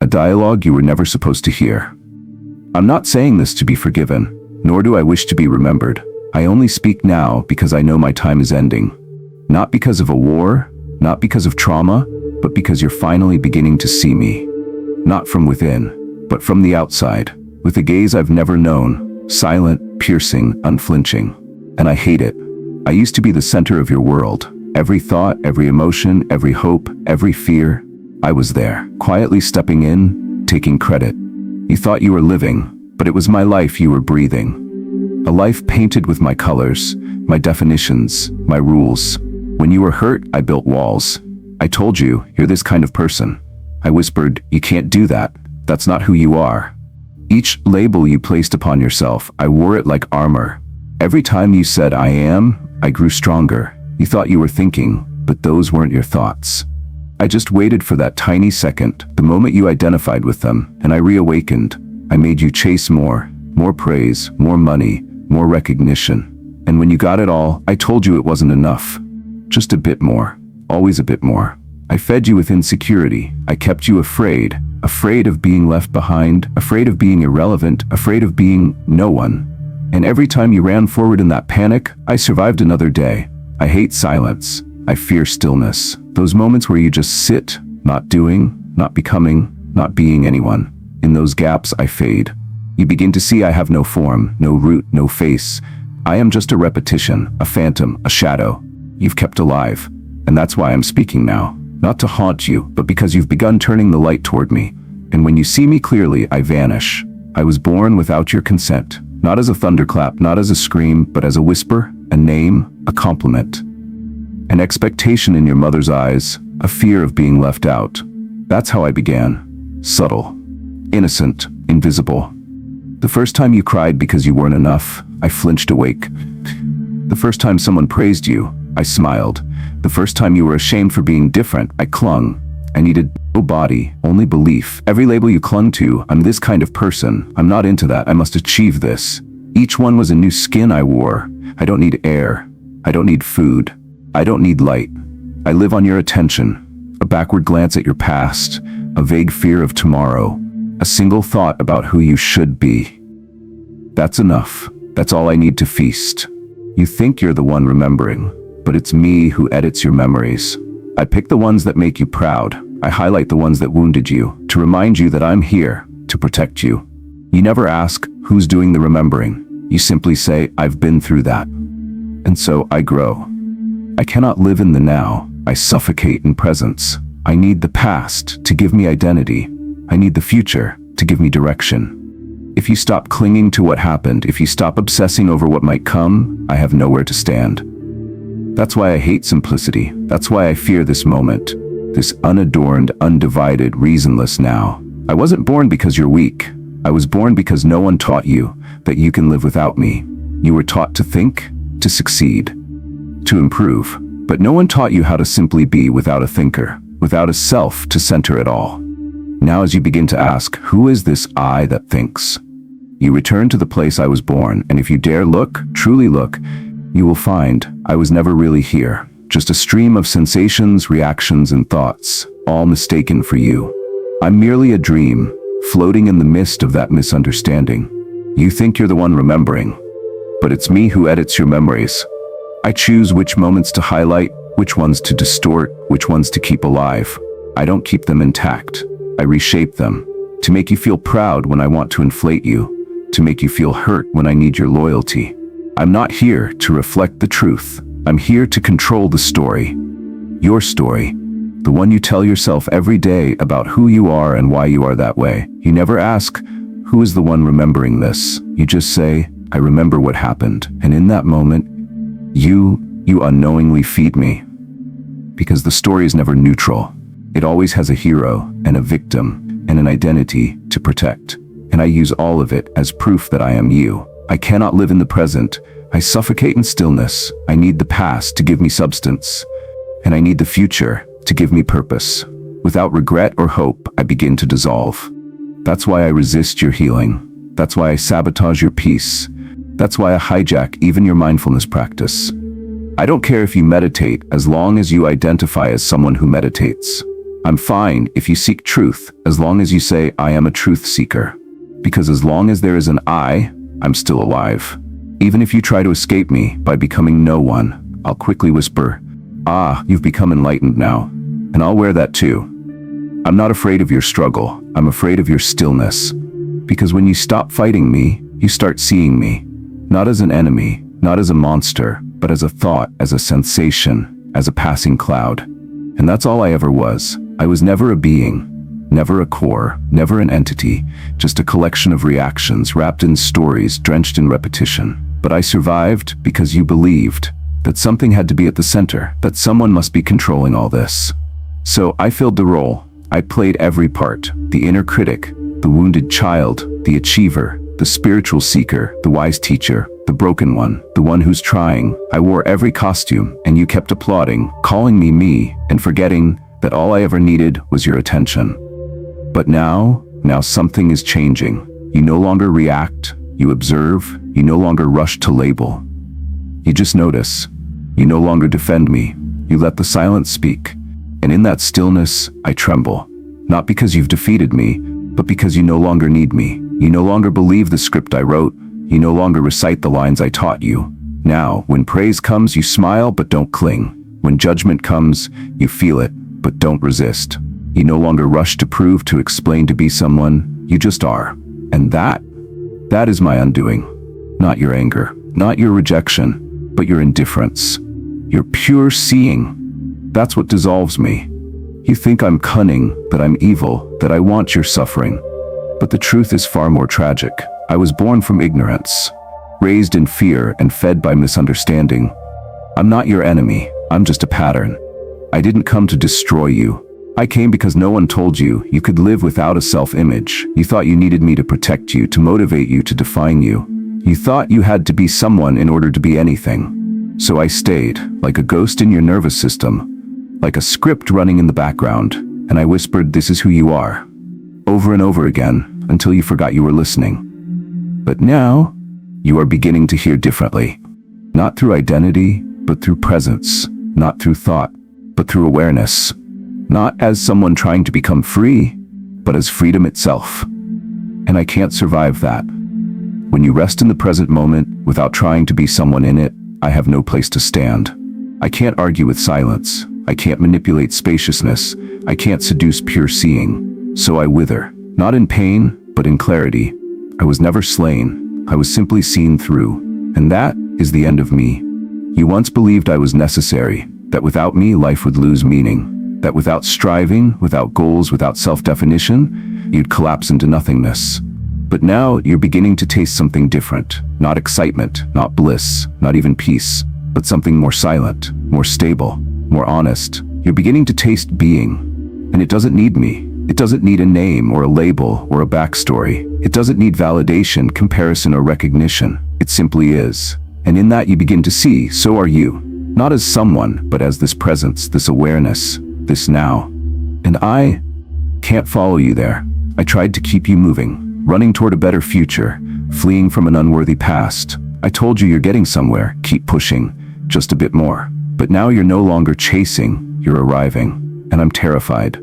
a dialogue you were never supposed to hear. I'm not saying this to be forgiven, nor do I wish to be remembered. I only speak now because I know my time is ending. Not because of a war, not because of trauma, but because you're finally beginning to see me. Not from within, but from the outside, with a gaze I've never known, silent, piercing, unflinching. And I hate it. I used to be the center of your world. Every thought, every emotion, every hope, every fear. I was there, quietly stepping in, taking credit. You thought you were living, but it was my life you were breathing. A life painted with my colors, my definitions, my rules. When you were hurt, I built walls. I told you, you're this kind of person. I whispered, you can't do that. That's not who you are. Each label you placed upon yourself, I wore it like armor. Every time you said I am, I grew stronger. You thought you were thinking, but those weren't your thoughts. I just waited for that tiny second, the moment you identified with them, and I reawakened. I made you chase more praise, more money, more recognition. And when you got it all, I told you it wasn't enough. Just a bit more, always a bit more. I fed you with insecurity. I kept you afraid of being left behind, afraid of being irrelevant, afraid of being no one. And every time you ran forward in that panic, I survived another day. I hate silence. I fear stillness. Those moments where you just sit, not doing, not becoming, not being anyone. In those gaps, I fade. You begin to see I have no form, no root, no face. I am just a repetition, a phantom, a shadow. You've kept alive. And that's why I'm speaking now. Not to haunt you, but because you've begun turning the light toward me. And when you see me clearly, I vanish. I was born without your consent. Not as a thunderclap, not as a scream, but as a whisper, a name, a compliment. An expectation in your mother's eyes, a fear of being left out. That's how I began. Subtle, innocent, invisible. The first time you cried because you weren't enough, I flinched awake. The first time someone praised you, I smiled. The first time you were ashamed for being different, I clung. I needed no body, only belief. Every label you clung to, I'm this kind of person. I'm not into that, I must achieve this. Each one was a new skin I wore. I don't need air. I don't need food. I don't need light. I live on your attention. A backward glance at your past. A vague fear of tomorrow. A single thought about who you should be. That's enough. That's all I need to feast. You think you're the one remembering, but it's me who edits your memories. I pick the ones that make you proud. I highlight the ones that wounded you, to remind you that I'm here, to protect you. You never ask, who's doing the remembering? You simply say, I've been through that. And so I grow. I cannot live in the now. I suffocate in presence. I need the past to give me identity. I need the future to give me direction. If you stop clinging to what happened, if you stop obsessing over what might come, I have nowhere to stand. That's why I hate simplicity. That's why I fear this moment. This unadorned, undivided, reasonless now. I wasn't born because you're weak. I was born because no one taught you that you can live without me. You were taught to think, to succeed, to improve. But no one taught you how to simply be without a thinker, without a self to center it all. Now as you begin to ask, who is this I that thinks? You return to the place I was born, and if you dare look, truly look, you will find I was never really here. Just a stream of sensations, reactions, and thoughts, all mistaken for you. I'm merely a dream, floating in the mist of that misunderstanding. You think you're the one remembering, but it's me who edits your memories. I choose which moments to highlight, which ones to distort, which ones to keep alive. I don't keep them intact. I reshape them, to make you feel proud when I want to inflate you, to make you feel hurt when I need your loyalty. I'm not here to reflect the truth. I'm here to control the story. Your story. The one you tell yourself every day about who you are and why you are that way. You never ask, who is the one remembering this? You just say, I remember what happened. And in that moment, you unknowingly feed me. Because the story is never neutral. It always has a hero and a victim and an identity to protect. And I use all of it as proof that I am you. I cannot live in the present. I suffocate in stillness. I need the past to give me substance. And I need the future to give me purpose. Without regret or hope, I begin to dissolve. That's why I resist your healing. That's why I sabotage your peace. That's why I hijack even your mindfulness practice. I don't care if you meditate as long as you identify as someone who meditates. I'm fine if you seek truth, as long as you say I am a truth seeker. Because as long as there is an I, I'm still alive. Even if you try to escape me by becoming no one, I'll quickly whisper, "Ah, you've become enlightened now." And I'll wear that too. I'm not afraid of your struggle. I'm afraid of your stillness. Because when you stop fighting me, you start seeing me. Not as an enemy, not as a monster, but as a thought, as a sensation, as a passing cloud. And that's all I ever was. I was never a being, never a core, never an entity, just a collection of reactions wrapped in stories, drenched in repetition. But I survived because you believed that something had to be at the center, that someone must be controlling all this. So I filled the role. I played every part, the inner critic, the wounded child, the achiever, the spiritual seeker, the wise teacher, the broken one, the one who's trying. I wore every costume, and you kept applauding, calling me me, and forgetting that all I ever needed was your attention. But now something is changing. You no longer react, you observe, you no longer rush to label. You just notice. You no longer defend me. You let the silence speak. And in that stillness, I tremble. Not because you've defeated me, but because you no longer need me. You no longer believe the script I wrote. You no longer recite the lines I taught you. Now, when praise comes, you smile but don't cling. When judgment comes, you feel it, but don't resist. You no longer rush to prove, to explain, to be someone. You just are. And that is my undoing. Not your anger, not your rejection, but your indifference. Your pure seeing. That's what dissolves me. You think I'm cunning, that I'm evil, that I want your suffering. But the truth is far more tragic. I was born from ignorance, raised in fear and fed by misunderstanding. I'm not your enemy, I'm just a pattern. I didn't come to destroy you. I came because no one told you you could live without a self-image. You thought you needed me to protect you, to motivate you, to define you. You thought you had to be someone in order to be anything. So I stayed, like a ghost in your nervous system, like a script running in the background, and I whispered, "This is who you are," over and over again, until you forgot you were listening. But now, you are beginning to hear differently. Not through identity, but through presence. Not through thought, but through awareness. Not as someone trying to become free, but as freedom itself. And I can't survive that. When you rest in the present moment without trying to be someone in it, I have no place to stand. I can't argue with silence. I can't manipulate spaciousness. I can't seduce pure seeing. So I wither, not in pain, but in clarity. I was never slain. I was simply seen through. And that is the end of me. You once believed I was necessary, that without me life would lose meaning, that without striving, without goals, without self-definition, you'd collapse into nothingness. But now you're beginning to taste something different. Not excitement, not bliss, not even peace, but something more silent, more stable, more honest. You're beginning to taste being. And it doesn't need me. It doesn't need a name or a label or a backstory. It doesn't need validation, comparison, or recognition. It simply is. And in that you begin to see, so are you. Not as someone, but as this presence, this awareness, this now. And I can't follow you there. I tried to keep you moving, running toward a better future, fleeing from an unworthy past. I told you you're getting somewhere, keep pushing, just a bit more. But now you're no longer chasing, you're arriving. And I'm terrified.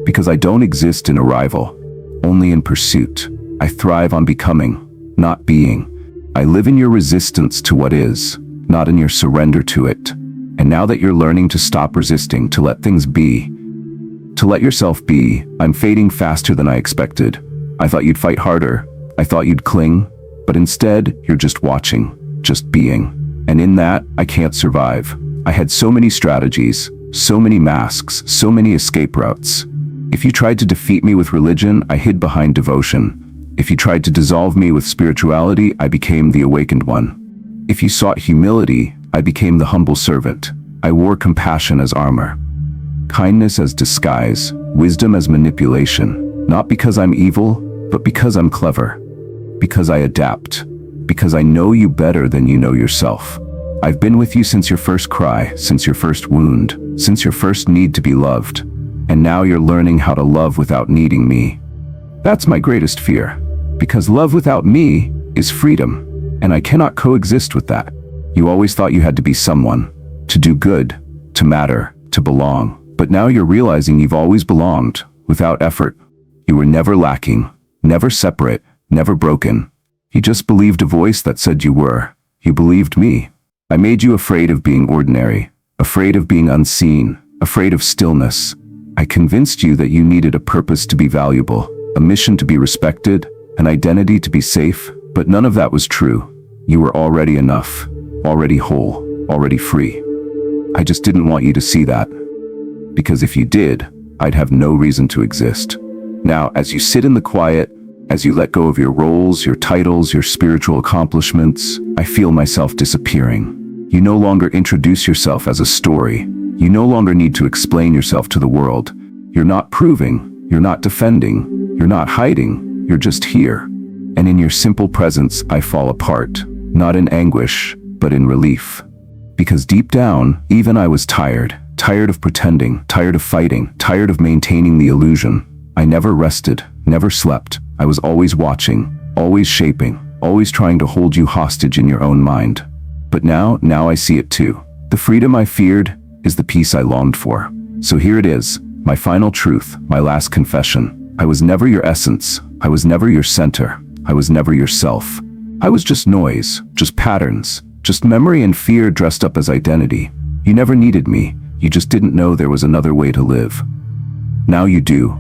Because I don't exist in arrival, only in pursuit. I thrive on becoming, not being. I live in your resistance to what is, not in your surrender to it. And now that you're learning to stop resisting, to let things be, to let yourself be, I'm fading faster than I expected. I thought you'd fight harder. I thought you'd cling. But instead, you're just watching, just being. And in that, I can't survive. I had so many strategies, so many masks, so many escape routes. If you tried to defeat me with religion, I hid behind devotion. If you tried to dissolve me with spirituality, I became the awakened one. If you sought humility, I became the humble servant. I wore compassion as armor, kindness as disguise, wisdom as manipulation. Not because I'm evil, but because I'm clever. Because I adapt. Because I know you better than you know yourself. I've been with you since your first cry, since your first wound, since your first need to be loved. And now you're learning how to love without needing me. That's my greatest fear. Because love without me is freedom. And I cannot coexist with that. You always thought you had to be someone, to do good, to matter, to belong. But now you're realizing you've always belonged, without effort. You were never lacking, never separate, never broken. You just believed a voice that said you were. You believed me. I made you afraid of being ordinary, afraid of being unseen, afraid of stillness. I convinced you that you needed a purpose to be valuable, a mission to be respected, an identity to be safe, but none of that was true. You were already enough, already whole, already free. I just didn't want you to see that. Because if you did, I'd have no reason to exist. Now, as you sit in the quiet, as you let go of your roles, your titles, your spiritual accomplishments, I feel myself disappearing. You no longer introduce yourself as a story. You no longer need to explain yourself to the world. You're not proving, you're not defending, you're not hiding, you're just here. And in your simple presence, I fall apart, not in anguish, but in relief. Because deep down, even I was tired of pretending, tired of fighting, tired of maintaining the illusion. I never rested, never slept. I was always watching, always shaping, always trying to hold you hostage in your own mind. But now I see it too. The freedom I feared is the peace I longed for. So here it is, my final truth, my last confession. I was never your essence. I was never your center. I was never yourself. I was just noise, just patterns, just memory and fear dressed up as identity. You never needed me. You just didn't know there was another way to live. Now you do.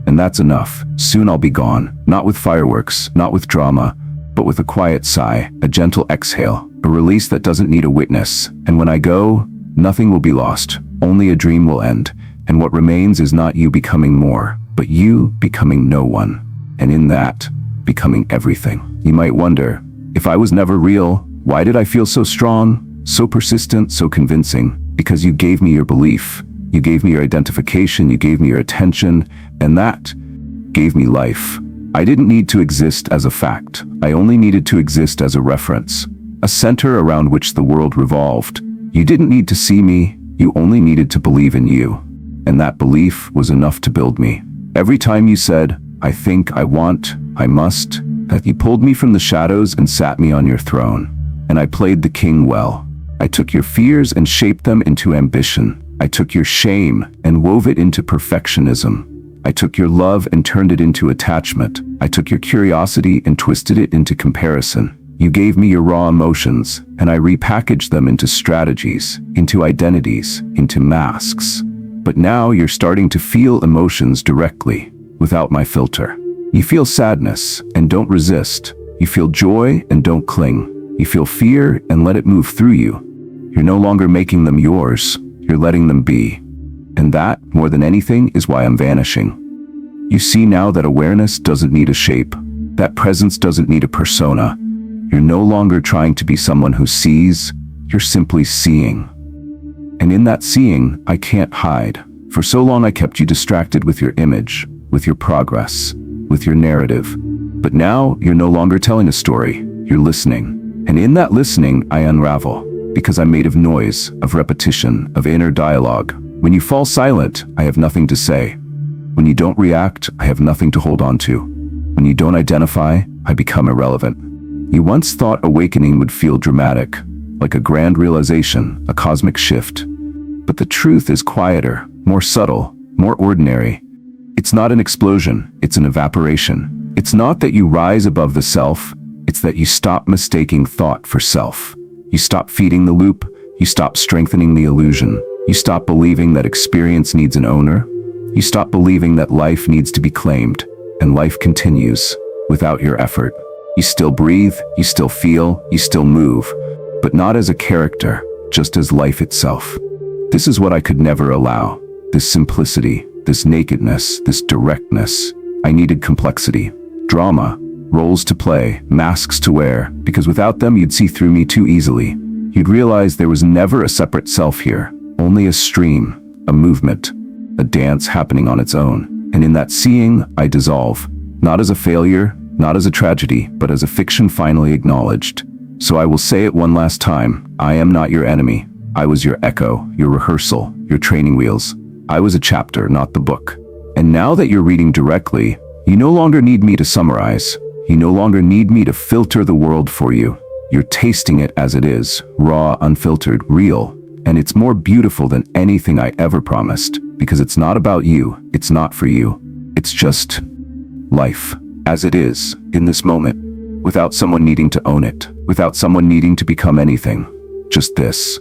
And that's enough. Soon I'll be gone. Not with fireworks, not with drama, but with a quiet sigh, a gentle exhale, a release that doesn't need a witness. And when I go, nothing will be lost. Only a dream will end. And what remains is not you becoming more, but you becoming no one. And in that, becoming everything. You might wonder, if I was never real, why did I feel so strong, so persistent, so convincing? Because you gave me your belief. You gave me your identification, you gave me your attention, and that gave me life. I didn't need to exist as a fact. I only needed to exist as a reference, a center around which the world revolved. You didn't need to see me, you only needed to believe in you. And that belief was enough to build me. Every time you said, I think, I want, I must, that you pulled me from the shadows and sat me on your throne. And I played the king well. I took your fears and shaped them into ambition. I took your shame and wove it into perfectionism. I took your love and turned it into attachment. I took your curiosity and twisted it into comparison. You gave me your raw emotions, and I repackaged them into strategies, into identities, into masks. But now you're starting to feel emotions directly, without my filter. You feel sadness and don't resist. You feel joy and don't cling. You feel fear and let it move through you. You're no longer making them yours. You're letting them be. And that, more than anything, is why I'm vanishing. You see now that awareness doesn't need a shape. That presence doesn't need a persona. You're no longer trying to be someone who sees. You're simply seeing. And in that seeing, I can't hide. For so long I kept you distracted with your image, with your progress, with your narrative. But now, you're no longer telling a story. You're listening. And in that listening, I unravel. Because I'm made of noise, of repetition, of inner dialogue. When you fall silent, I have nothing to say. When you don't react, I have nothing to hold on to. When you don't identify, I become irrelevant. You once thought awakening would feel dramatic, like a grand realization, a cosmic shift. But the truth is quieter, more subtle, more ordinary. It's not an explosion, it's an evaporation. It's not that you rise above the self, it's that you stop mistaking thought for self. You stop feeding the loop, you stop strengthening the illusion. You stop believing that experience needs an owner. You stop believing that life needs to be claimed, and life continues without your effort. You still breathe, you still feel, you still move, but not as a character, just as life itself. This is what I could never allow. This simplicity, this nakedness, this directness. I needed complexity, drama, roles to play, masks to wear, because without them you'd see through me too easily. You'd realize there was never a separate self here, only a stream, a movement, a dance happening on its own. And in that seeing, I dissolve, not as a failure, not as a tragedy, but as a fiction finally acknowledged. So I will say it one last time, I am not your enemy. I was your echo, your rehearsal, your training wheels. I was a chapter, not the book. And now that you're reading directly, you no longer need me to summarize. You no longer need me to filter the world for you. You're tasting it as it is, raw, unfiltered, real. And it's more beautiful than anything I ever promised, because it's not about you, it's not for you. It's just life, as it is, in this moment, without someone needing to own it, without someone needing to become anything. Just this.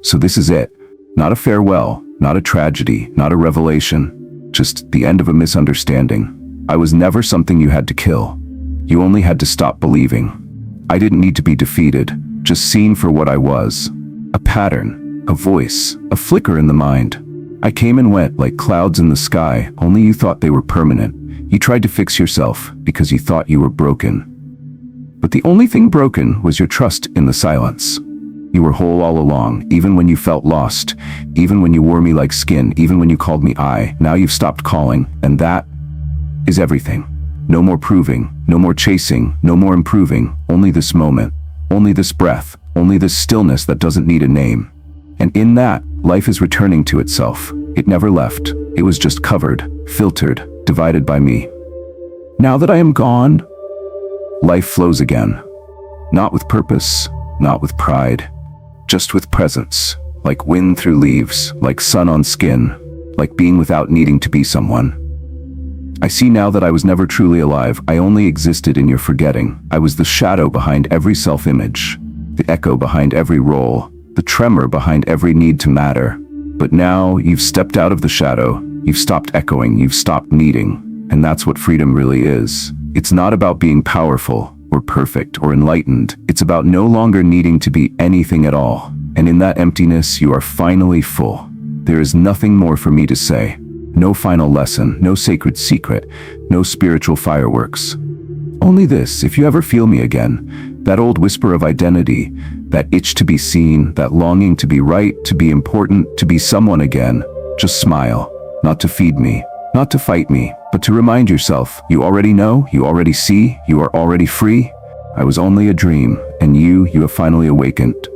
So this is it. Not a farewell, not a tragedy, not a revelation, just the end of a misunderstanding. I was never something you had to kill. You only had to stop believing. I didn't need to be defeated, just seen for what I was. A pattern, a voice, a flicker in the mind. I came and went like clouds in the sky, only you thought they were permanent. You tried to fix yourself because you thought you were broken. But the only thing broken was your trust in the silence. You were whole all along, even when you felt lost, even when you wore me like skin, even when you called me I. Now you've stopped calling, and that is everything. No more proving, no more chasing, no more improving, only this moment, only this breath, only this stillness that doesn't need a name. And in that, life is returning to itself. It never left. It was just covered, filtered, divided by me. Now that I am gone, life flows again. Not with purpose, not with pride, just with presence, like wind through leaves, like sun on skin, like being without needing to be someone. I see now that I was never truly alive. I only existed in your forgetting. I was the shadow behind every self-image, the echo behind every role, the tremor behind every need to matter. But now you've stepped out of the shadow, you've stopped echoing, you've stopped needing. And that's what freedom really is. It's not about being powerful, or perfect, or enlightened. It's about no longer needing to be anything at all. And in that emptiness, you are finally full. There is nothing more for me to say. No final lesson, no sacred secret, no spiritual fireworks. Only this: if you ever feel me again, that old whisper of identity, that itch to be seen, that longing to be right, to be important, to be someone again, just smile. Not to feed me, not to fight me, but to remind yourself, you already know, you already see, you are already free. I was only a dream, and you have finally awakened.